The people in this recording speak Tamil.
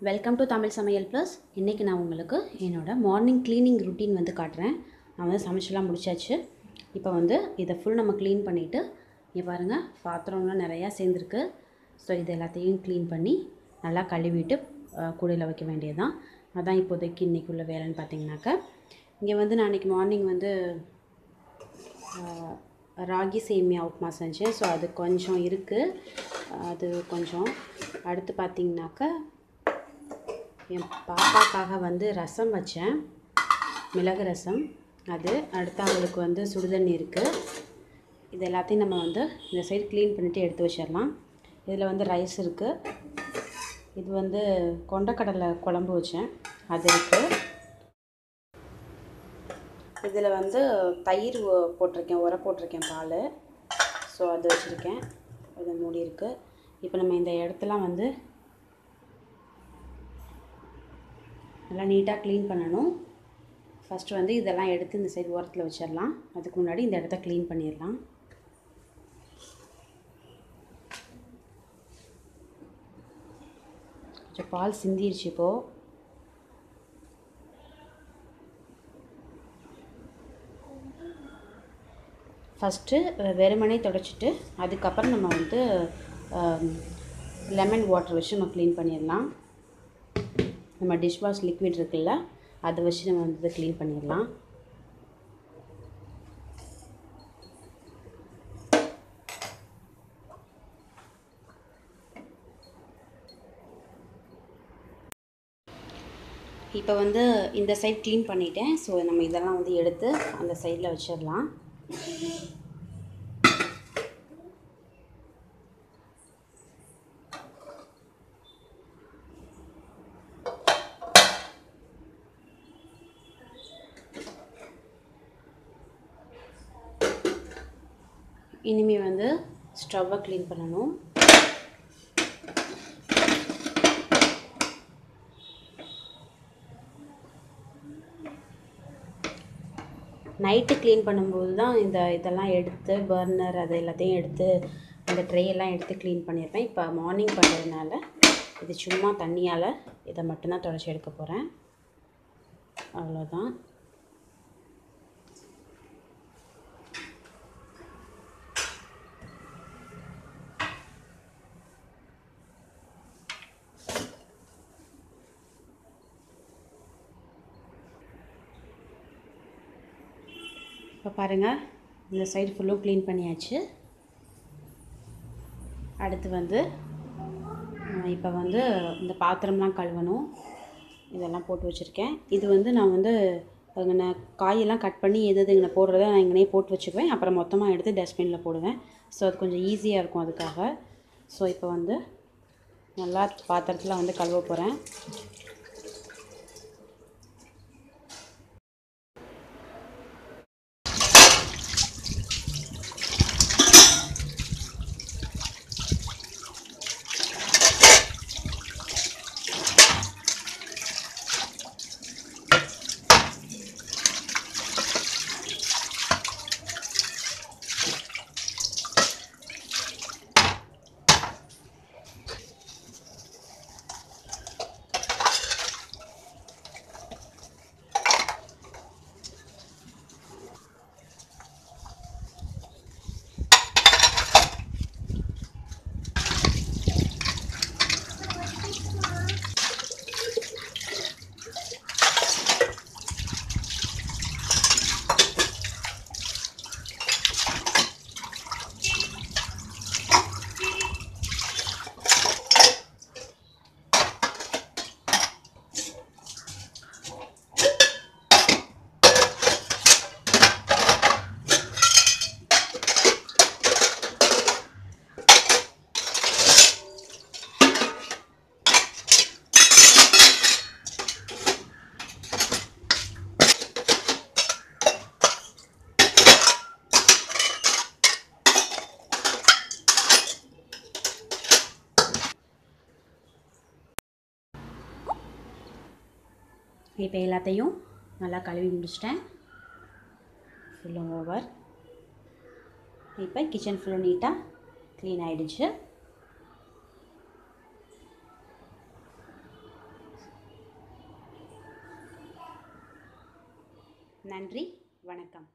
வெல்கம் டு தமிழ் சமையல் ப்ளஸ். இன்றைக்கி நான் உங்களுக்கு என்னோடய மார்னிங் க்ளீனிங் ருட்டீன் வந்து காட்டுறேன். நான் வந்து சமைச்சலாம் முடிச்சாச்சு. இப்போ வந்து இதை ஃபுல் நம்ம க்ளீன் பண்ணிவிட்டு, இங்கே பாருங்கள் பாத்திரம்லாம் நிறையா சேர்ந்துருக்கு. ஸோ இது எல்லாத்தையும் க்ளீன் பண்ணி நல்லா கழுவிட்டு கூடையில் வைக்க வேண்டியதுதான். அதான் இப்போதைக்கு இன்றைக்குள்ள வேலைன்னு பார்த்தீங்கன்னாக்கா, இங்கே வந்து நான் இன்றைக்கி மார்னிங் வந்து ராகி சேமியா உப்புமா செஞ்சேன். ஸோ அது கொஞ்சம் இருக்குது, அது கொஞ்சம். அடுத்து பார்த்திங்கனாக்கா என் பாப்பாக்காக வந்து ரசம் வச்சேன், மிளகு ரசம். அது அடுத்து அவங்களுக்கு வந்து சுடுதண்ணி இருக்குது. இது எல்லாத்தையும் நம்ம வந்து இந்த சைடு க்ளீன் பண்ணிவிட்டு எடுத்து வச்சிடலாம். இதில் வந்து ரைஸ் இருக்குது. இது வந்து கொண்டக்கடலை குழம்பு வச்சேன், அது இருக்குது. இதில் வந்து தயிர் போட்டிருக்கேன், உரை போட்டிருக்கேன், பால். ஸோ அது வச்சுருக்கேன், அது மூடி இருக்குது. இப்போ நம்ம இந்த இடத்தெல்லாம் வந்து நல்லா நீட்டாக க்ளீன் பண்ணணும். ஃபஸ்ட்டு வந்து இதெல்லாம் எடுத்து இந்த சைடு ஓரத்தில் வச்சிடலாம். அதுக்கு முன்னாடி இந்த இடத்த க்ளீன் பண்ணிடலாம். கொஞ்சம் பால் சிந்திடுச்சு. இப்போது ஃபஸ்ட்டு வெறுமனே துடைச்சிட்டு அதுக்கப்புறம் நம்ம வந்து லெமன் வாட்டர் வச்சு நம்ம க்ளீன் பண்ணிடலாம். நம்ம டிஷ் வாஷ் லிக்விட் இருக்குல்ல, அதை வச்சு நம்ம வந்து இதை க்ளீன் பண்ணிடலாம். இப்போ வந்து இந்த சைட் க்ளீன் பண்ணிட்டேன். ஸோ நம்ம இதெல்லாம் வந்து எடுத்து அந்த சைடில் வச்சிடலாம். இனிமேல் வந்து ஸ்டவ்வை க்ளீன் பண்ணணும். நைட்டு க்ளீன் பண்ணும்போது தான் இதெல்லாம் எடுத்து பர்னர் அது எல்லாத்தையும் எடுத்து அந்த ட்ரேயெல்லாம் எடுத்து க்ளீன் பண்ணியிருப்பேன். இப்போ மார்னிங் பண்ணுறதுனால இது சும்மா தண்ணியால் இதை மட்டும்தான் துடைச்சி எடுக்க போகிறேன், அவ்வளோதான். இப்போ பாருங்கள், இந்த சைடு ஃபுல்லும் க்ளீன் பண்ணியாச்சு. அடுத்து வந்து இப்போ வந்து இந்த பாத்திரம்லாம் கழுவணும். இதெல்லாம் போட்டு வச்சுருக்கேன். இது வந்து நான் வந்து நான் காயெல்லாம் கட் பண்ணி எது இங்கே போடுறத நான் இங்கேனே போட்டு வச்சுக்குவேன். அப்புறம் மொத்தமாக எடுத்து டஸ்ட்பினில் போடுவேன். ஸோ அது கொஞ்சம் ஈஸியாக இருக்கும் அதுக்காக. ஸோ இப்போ வந்து நல்லா பாத்திரத்தில் வந்து கழுவ போகிறேன். இப்போ எல்லாத்தையும் நல்லா கழுவி முடிச்சிட்டேன், ஃபுல்லும் ஓவர். இப்போ கிச்சன் ஃபுல்லும் நீட்டாக க்ளீன் ஆகிடுச்சு. நன்றி, வணக்கம்.